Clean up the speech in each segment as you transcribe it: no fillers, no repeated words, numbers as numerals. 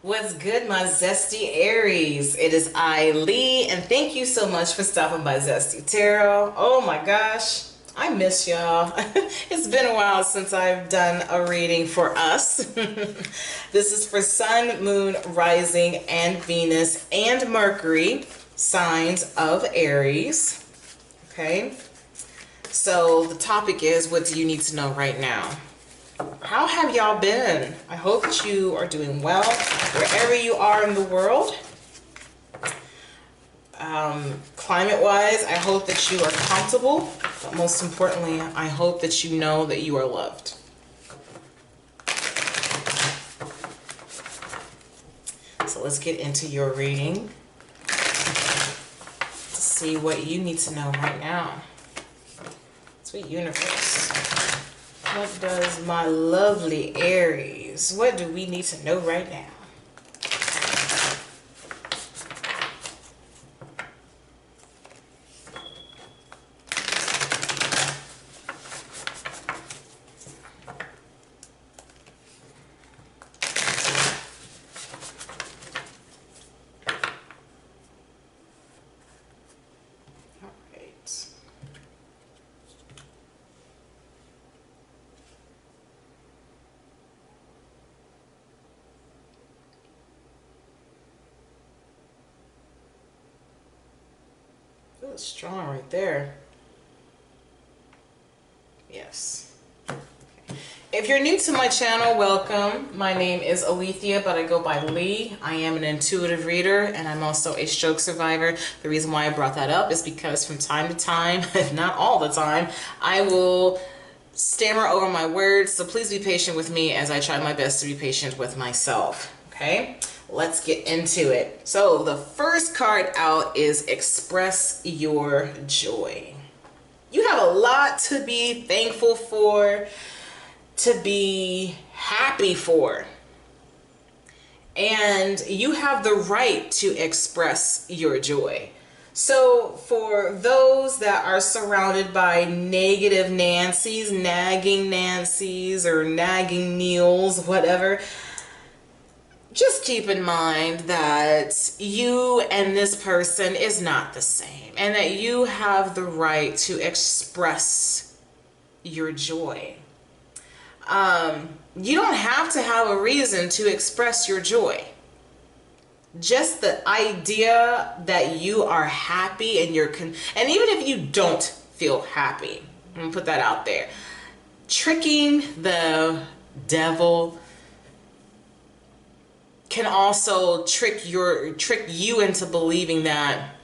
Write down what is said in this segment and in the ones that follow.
What's good, my zesty Aries? It is I, Lee, and thank you so much for stopping by Zesty Tarot. Oh my gosh, I miss y'all. It's been a while since I've done a reading for us. This is for Sun, Moon, Rising, and Venus, and Mercury, signs of Aries. Okay, so the topic is, what do you need to know right now? How have y'all been? I hope that you are doing well wherever you are in the world. Climate-wise, I hope that you are comfortable, but most importantly, I hope that you know that you are loved. So let's get into your reading to see what you need to know right now. Sweet universe. What does my lovely Aries, what do we need to know right now? All right. Feels strong right there. Yes. If you're new to my channel, welcome. My name is Alethea, but I go by Lee. I am an intuitive reader, and I'm also a stroke survivor. The reason why I brought that up is because from time to time, if not all the time, I will stammer over my words, so please be patient with me as I try my best to be patient with myself. Okay, let's get into it. So the first card out is Express Your Joy. You have a lot to be thankful for, to be happy for, and you have the right to express your joy. So for those that are surrounded by negative Nancy's, nagging Nancy's, or nagging Neils, whatever, just keep in mind that you and this person is not the same, and that you have the right to express your joy. You don't have to have a reason to express your joy. Just the idea that you are happy and and even if you don't feel happy, I'm gonna put that out there. Tricking the devil can also trick you into believing that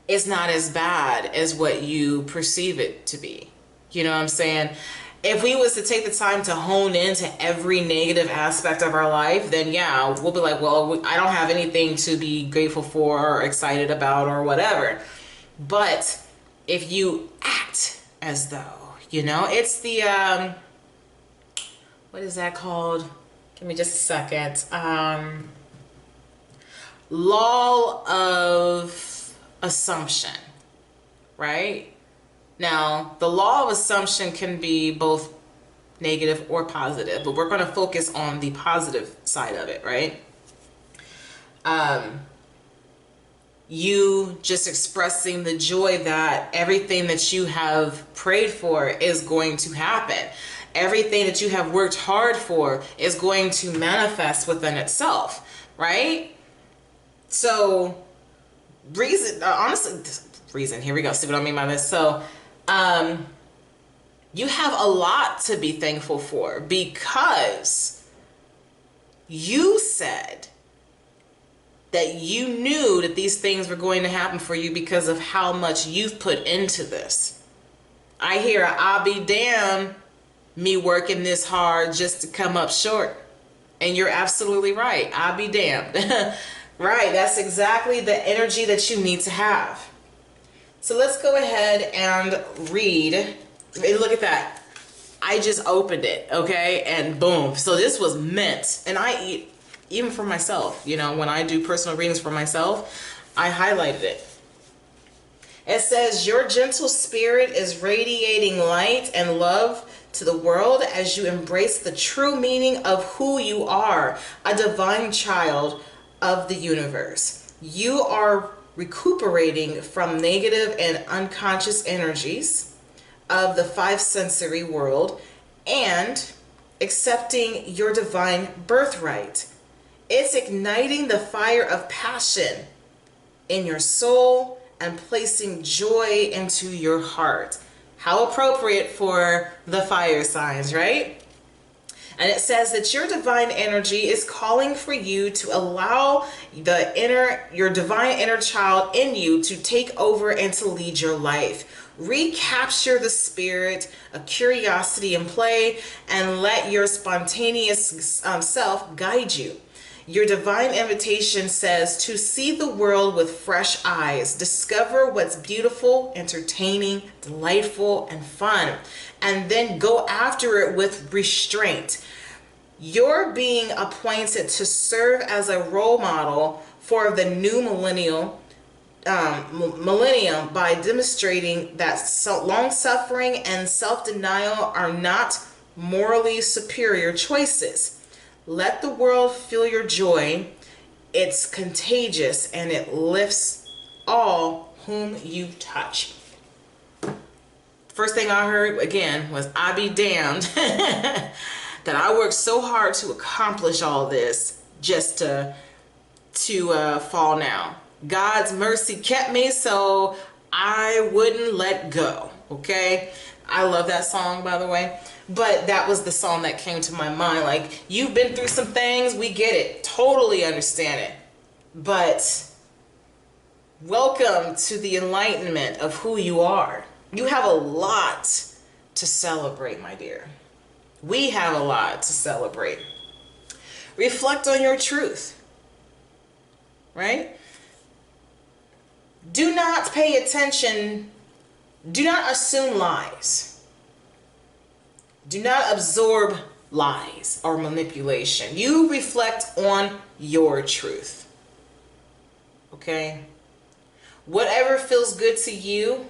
it's not as bad as what you perceive it to be. You know what I'm saying? If we was to take the time to hone into every negative aspect of our life, then yeah, we'll be like, well, I don't have anything to be grateful for or excited about or whatever. But if you act as though, it's the, what is that called? Give me just a second. Law of assumption, right? Now, the law of assumption can be both negative or positive, but we're going to focus on the positive side of it, right? You just expressing the joy that everything that you have prayed for is going to happen. Everything that you have worked hard for is going to manifest within itself, right? So, here we go. See what I mean by this? So, you have a lot to be thankful for, because you said that you knew that these things were going to happen for you because of how much you've put into this. I hear, I'll be damned, me working this hard just to come up short. And you're absolutely right. I'll be damned. Right. That's exactly the energy that you need to have. So let's go ahead and read. And look at that. I just opened it, okay? And boom. So this was meant. And even for myself, when I do personal readings for myself, I highlighted it. It says, your gentle spirit is radiating light and love to the world as you embrace the true meaning of who you are, a divine child of the universe. You are recuperating from negative and unconscious energies of the five sensory world and accepting your divine birthright. It's igniting the fire of passion in your soul and placing joy into your heart. How appropriate for the fire signs, right? And it says that your divine energy is calling for you to allow your divine inner child in you to take over and to lead your life. Recapture the spirit of curiosity and play and let your spontaneous self guide you. Your divine invitation says to see the world with fresh eyes, discover what's beautiful, entertaining, delightful, and fun, and then go after it with restraint. You're being appointed to serve as a role model for the new millennium by demonstrating that long-suffering and self-denial are not morally superior choices. Let the world feel your joy. It's contagious and it lifts all whom you touch. First thing I heard again was, I be damned that I worked so hard to accomplish all this just to fall now. God's mercy kept me so I wouldn't let go. Okay? I love that song, by the way. But that was the song that came to my mind. Like, you've been through some things, we get it, totally understand it. But welcome to the enlightenment of who you are. You have a lot to celebrate, my dear. We have a lot to celebrate. Reflect on your truth, right? Do not pay attention. Do not assume lies. Do not absorb lies or manipulation. You reflect on your truth. Okay? Whatever feels good to you,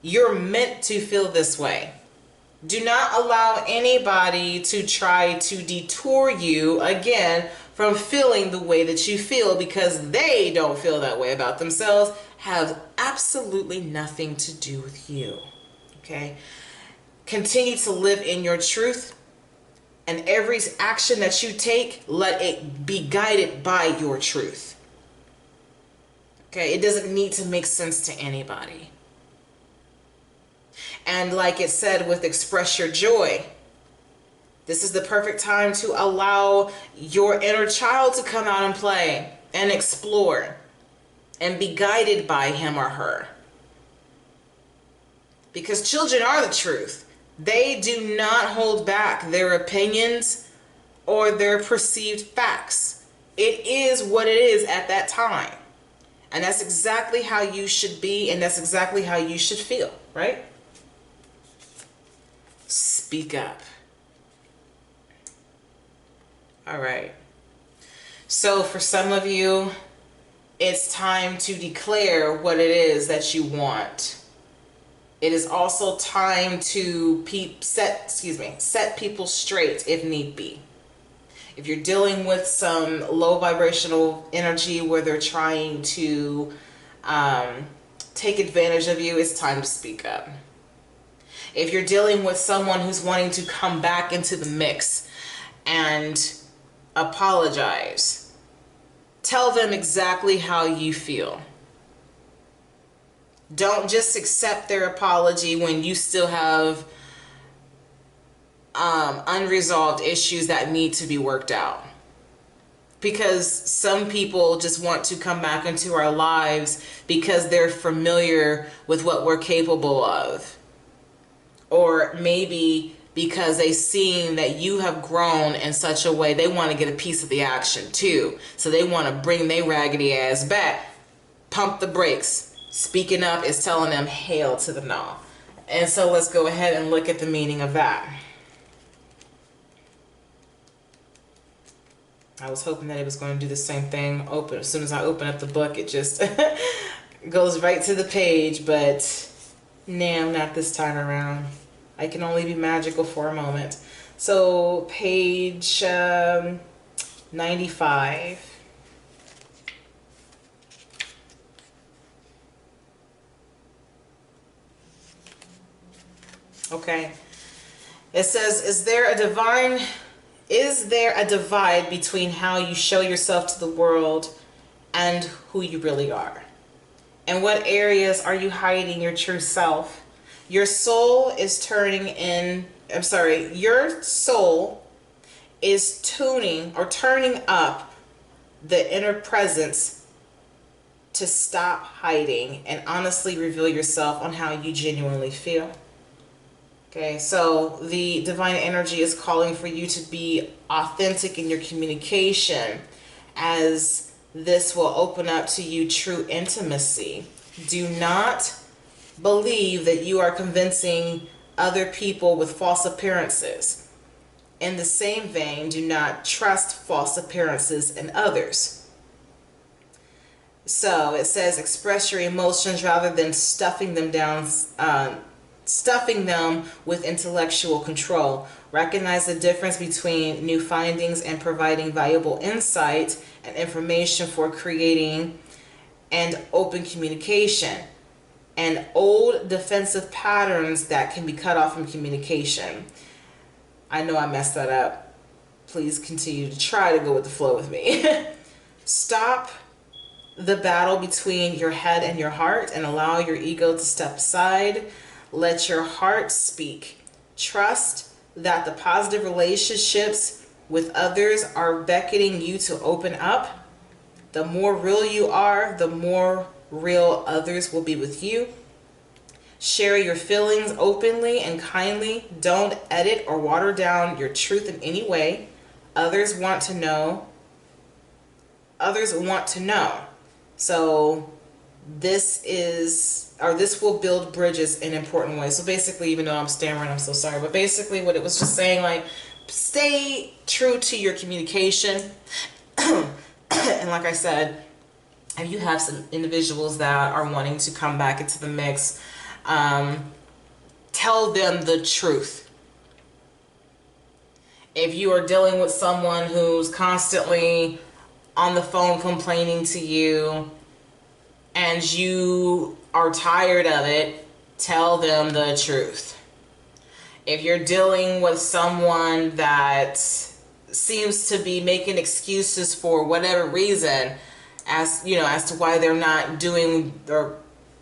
you're meant to feel this way. Do not allow anybody to try to detour you again from feeling the way that you feel, because they don't feel that way about themselves. Have absolutely nothing to do with you. Okay? Continue to live in your truth, and every action that you take, let it be guided by your truth. Okay? It doesn't need to make sense to anybody. And like it said with Express Your Joy, this is the perfect time to allow your inner child to come out and play and explore and be guided by him or her. Because children are the truth. They do not hold back their opinions or their perceived facts. It is what it is at that time. And that's exactly how you should be, and that's exactly how you should feel, right? Speak up. All right. So for some of you, it's time to declare what it is that you want. It is also time to set people straight if need be. If you're dealing with some low vibrational energy where they're trying to take advantage of you, it's time to speak up. If you're dealing with someone who's wanting to come back into the mix and apologize, tell them exactly how you feel. Don't just accept their apology when you still have unresolved issues that need to be worked out. Because some people just want to come back into our lives because they're familiar with what we're capable of. Or maybe because they've seen that you have grown in such a way, they want to get a piece of the action too. So they want to bring their raggedy ass back. Pump the brakes. Speaking up is telling them hail to the no. And so let's go ahead and look at the meaning of that. I was hoping that it was going to do the same thing. As soon as I open up the book, it just goes right to the page, but no, not this time around. I can only be magical for a moment. So page 95. Okay. It says, is there a divide between how you show yourself to the world and who you really are? In what areas are you hiding your true self? Your soul is turning up the inner presence to stop hiding and honestly reveal yourself on how you genuinely feel. Okay, so the divine energy is calling for you to be authentic in your communication, as this will open up to you true intimacy. Do not believe that you are convincing other people with false appearances. In the same vein, do not trust false appearances in others. So it says, express your emotions rather than stuffing them with intellectual control. Recognize the difference between new findings and providing valuable insight and information for creating and open communication, and old defensive patterns that can be cut off from communication. I know I messed that up. Please continue to try to go with the flow with me. Stop the battle between your head and your heart and allow your ego to step aside. Let your heart speak. Trust that the positive relationships with others are beckoning you to open up. The more real you are, the more real others will be with you. Share your feelings openly and kindly. Don't edit or water down your truth in any way. Others want to know. So this will build bridges in important ways. So basically, even though I'm stammering, I'm so sorry, but basically what it was just saying, like, stay true to your communication. And like I said, if you have some individuals that are wanting to come back into the mix, tell them the truth. If you are dealing with someone who's constantly on the phone complaining to you and you are tired of it, tell them the truth. If you're dealing with someone that seems to be making excuses for whatever reason, as to why they're not doing or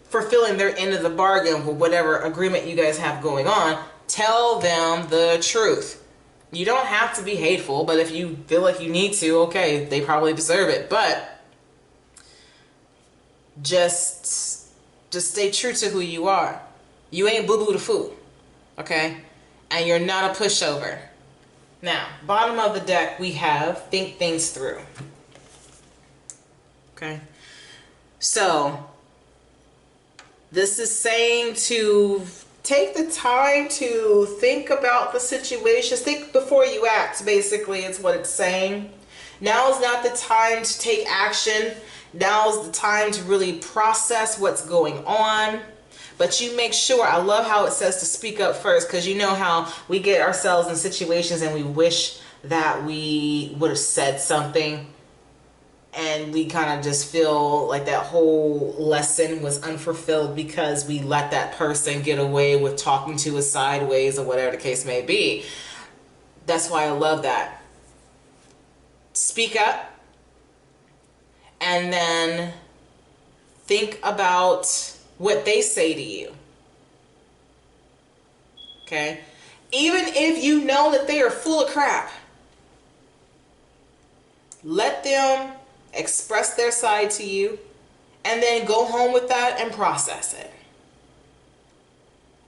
fulfilling their end of the bargain with whatever agreement you guys have going on, tell them the truth. You don't have to be hateful, but if you feel like you need to, okay, they probably deserve it. But just stay true to who you are. You ain't boo-boo the fool, okay? And you're not a pushover. Now, bottom of the deck, we have think things through. Okay? So, this is saying to take the time to think about the situations. Think before you act, basically, is what it's saying. Now is not the time to take action. Now is the time to really process what's going on. But you make sure, I love how it says to speak up first, because you know how we get ourselves in situations and we wish that we would have said something. And we kind of just feel like that whole lesson was unfulfilled because we let that person get away with talking to us sideways or whatever the case may be. That's why I love that. Speak up. And then think about what they say to you. Okay? Even if you know that they are full of crap, let them express their side to you, and then go home with that and process it.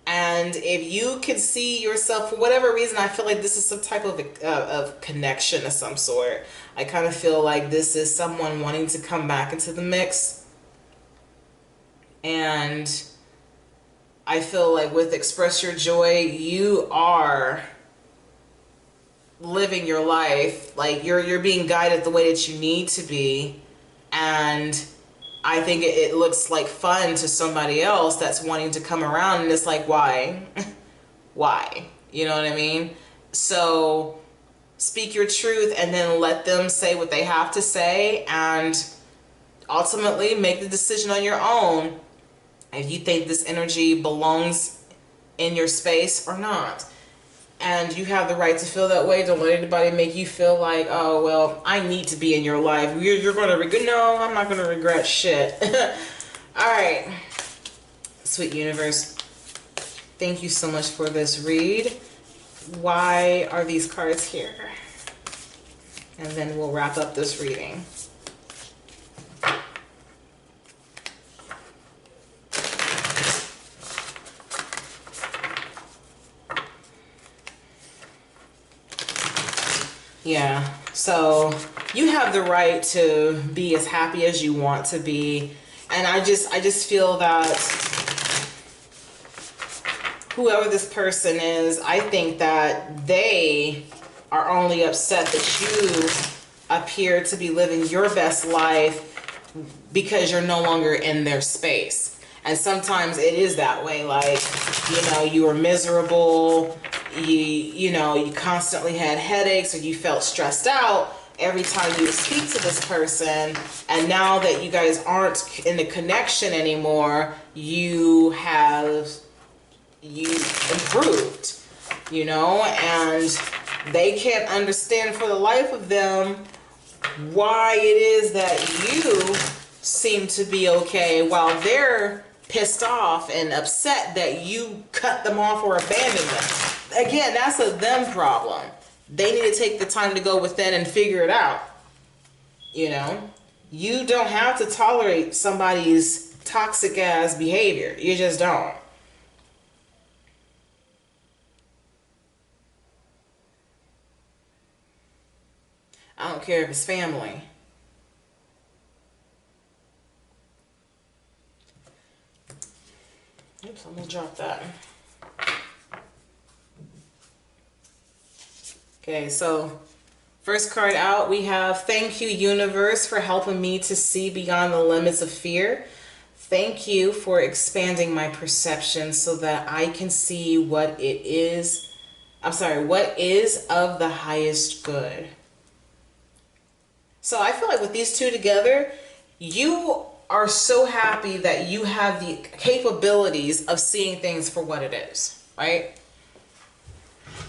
And if you can see yourself, for whatever reason, I feel like this is some type of connection of some sort. I kind of feel like this is someone wanting to come back into the mix. And I feel like with Express Your Joy, you are living your life, like you're being guided the way that you need to be. And I think it looks like fun to somebody else that's wanting to come around, and it's like, why? why? You know what I mean? So speak your truth and then let them say what they have to say, and ultimately make the decision on your own if you think this energy belongs in your space or not. And you have the right to feel that way. Don't let anybody make you feel like, oh, well, I need to be in your life. You're going to regret. No, I'm not going to regret shit. All right. Sweet universe, thank you so much for this read. Why are these cards here? And then we'll wrap up this reading. Yeah, so you have the right to be as happy as you want to be. And I just feel that whoever this person is, I think that they are only upset that you appear to be living your best life because you're no longer in their space. And sometimes it is that way. Like, you know, you were miserable, you know, you constantly had headaches, or you felt stressed out every time you speak to this person. And now that you guys aren't in the connection anymore, you improved, you know, and they can't understand for the life of them why it is that you seem to be okay while they're pissed off and upset that you cut them off or abandoned them. Again, that's a them problem. They need to take the time to go within and figure it out. You know, you don't have to tolerate somebody's toxic ass behavior. You just don't. I don't care if it's family. Oops, I'm gonna drop that. Okay, so first card out, we have thank you, universe, for helping me to see beyond the limits of fear. Thank you for expanding my perception so that I can see what it is. What is of the highest good. So I feel like with these two together, you are so happy that you have the capabilities of seeing things for what it is, right?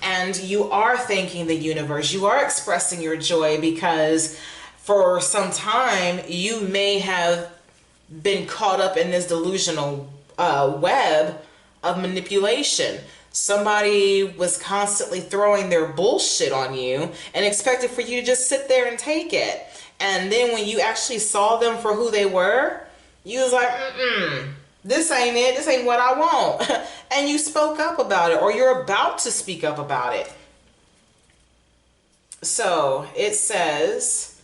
And you are thanking the universe. You are expressing your joy because for some time you may have been caught up in this delusional web of manipulation. Somebody was constantly throwing their bullshit on you and expected for you to just sit there and take it. And then when you actually saw them for who they were, you was like, this ain't it. This ain't what I want. And you spoke up about it, or you're about to speak up about it. So it says,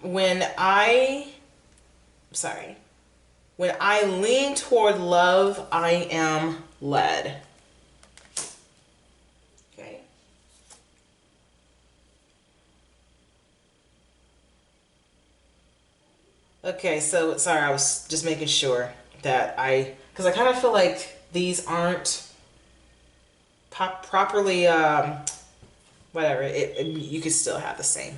when I lean toward love, I am led. Okay. Okay, so sorry, I was just making sure that because I kind of feel like these aren't properly, whatever, you could still have the same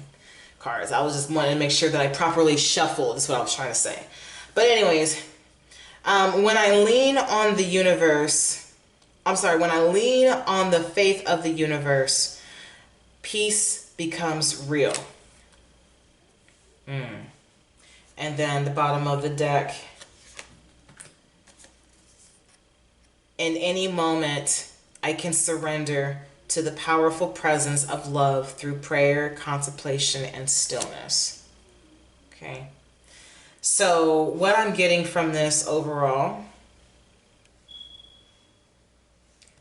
cards. I was just wanting to make sure that I properly shuffled, is what I was trying to say. But anyways, when I lean on the universe, when I lean on the faith of the universe, peace becomes real. And then the bottom of the deck, in any moment, I can surrender to the powerful presence of love through prayer, contemplation, and stillness. Okay. So what I'm getting from this overall,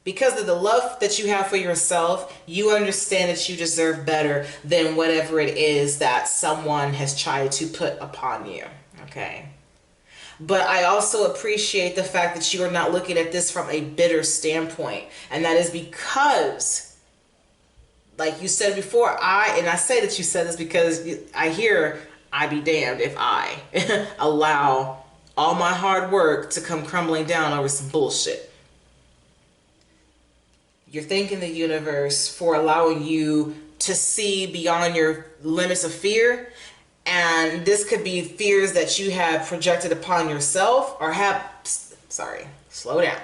because of the love that you have for yourself, you understand that you deserve better than whatever it is that someone has tried to put upon you. Okay. But I also appreciate the fact that you are not looking at this from a bitter standpoint. And that is because, like you said before, I say that you said this because I hear, I be damned if I allow all my hard work to come crumbling down over some bullshit. You're thanking the universe for allowing you to see beyond your limits of fear. And this could be fears that you have projected upon yourself or slow down.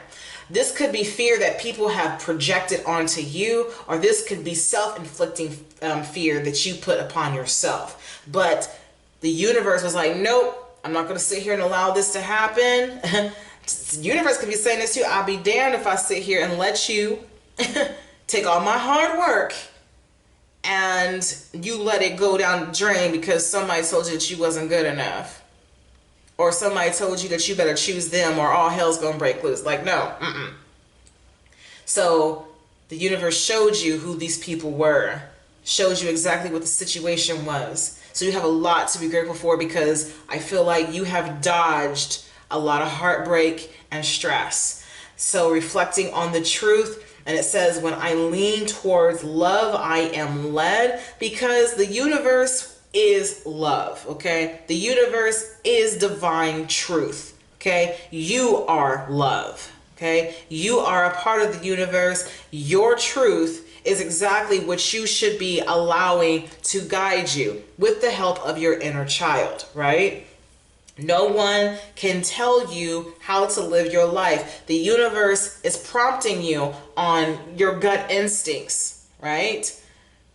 This could be fear that people have projected onto you, or this could be self-inflicting fear that you put upon yourself. But the universe was like, nope, I'm not going to sit here and allow this to happen. The universe could be saying this too. I'll be damned if I sit here and let you take all my hard work and you let it go down the drain because somebody told you that you wasn't good enough. Or somebody told you that you better choose them or all hell's gonna break loose. Like, no. So the universe showed you who these people were, showed you exactly what the situation was. So you have a lot to be grateful for, because I feel like you have dodged a lot of heartbreak and stress. So reflecting on the truth, and it says, when I lean towards love, I am led, because the universe is love, okay? The universe is divine truth, okay? You are love, okay? You are a part of the universe. Your truth is exactly what you should be allowing to guide you with the help of your inner child, right? No one can tell you how to live your life. The universe is prompting you on your gut instincts, right?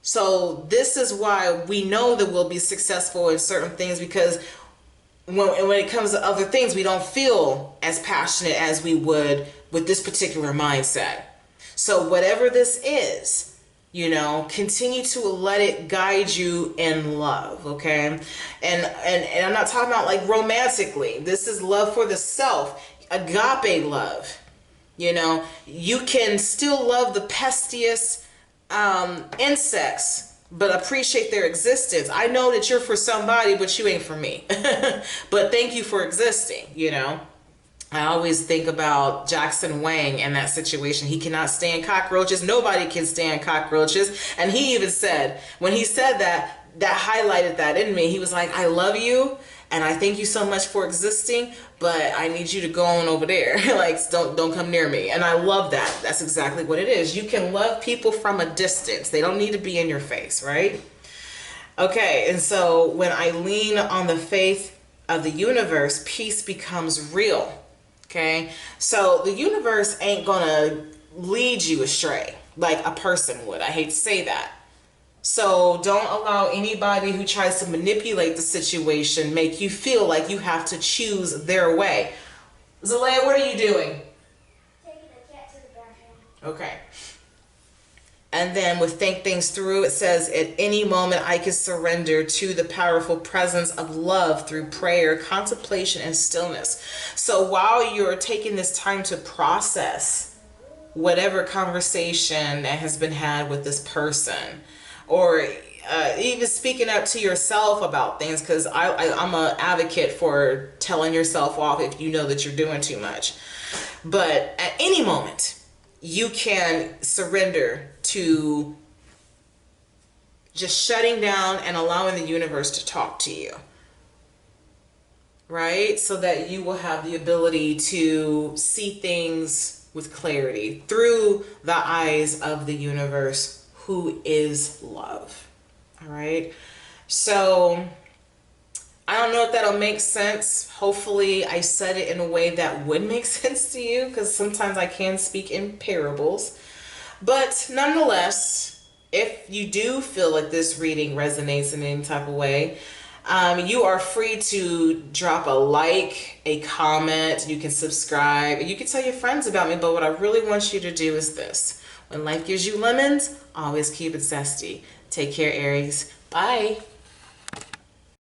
So this is why we know that we'll be successful in certain things, because when it comes to other things, we don't feel as passionate as we would with this particular mindset. So whatever this is, you know, continue to let it guide you in love, okay? And I'm not talking about like romantically. This is love for the self, agape love. You know, you can still love the pestiest insects, but appreciate their existence. I know that you're for somebody, but you ain't for me. But thank you for existing, you know. I always think about Jackson Wang and that situation. He cannot stand cockroaches. Nobody can stand cockroaches. And he even said, when he said that, that highlighted that in me. He was like, I love you and I thank you so much for existing, but I need you to go on over there. Like, don't come near me. And I love that. That's exactly what it is. You can love people from a distance. They don't need to be in your face, right? Okay, and so when I lean on the faith of the universe, peace becomes real. Okay, so the universe ain't gonna lead you astray like a person would. I hate to say that. So don't allow anybody who tries to manipulate the situation make you feel like you have to choose their way. Zalea, what are you doing? Taking the cat to the bathroom. Okay. And then with Think Things Through, it says, at any moment I can surrender to the powerful presence of love through prayer, contemplation, and stillness. So while you're taking this time to process whatever conversation that has been had with this person, or even speaking up to yourself about things, because I'm an advocate for telling yourself off if you know that you're doing too much. But at any moment, you can surrender to just shutting down and allowing the universe to talk to you, right? So that you will have the ability to see things with clarity through the eyes of the universe, who is love. All right. So I don't know if that'll make sense. Hopefully I said it in a way that would make sense to you, because sometimes I can speak in parables. But nonetheless, if you do feel like this reading resonates in any type of way, you are free to drop a like, a comment, you can subscribe, you can tell your friends about me. But what I really want you to do is this: when life gives you lemons, always keep it zesty. Take care, Aries. Bye.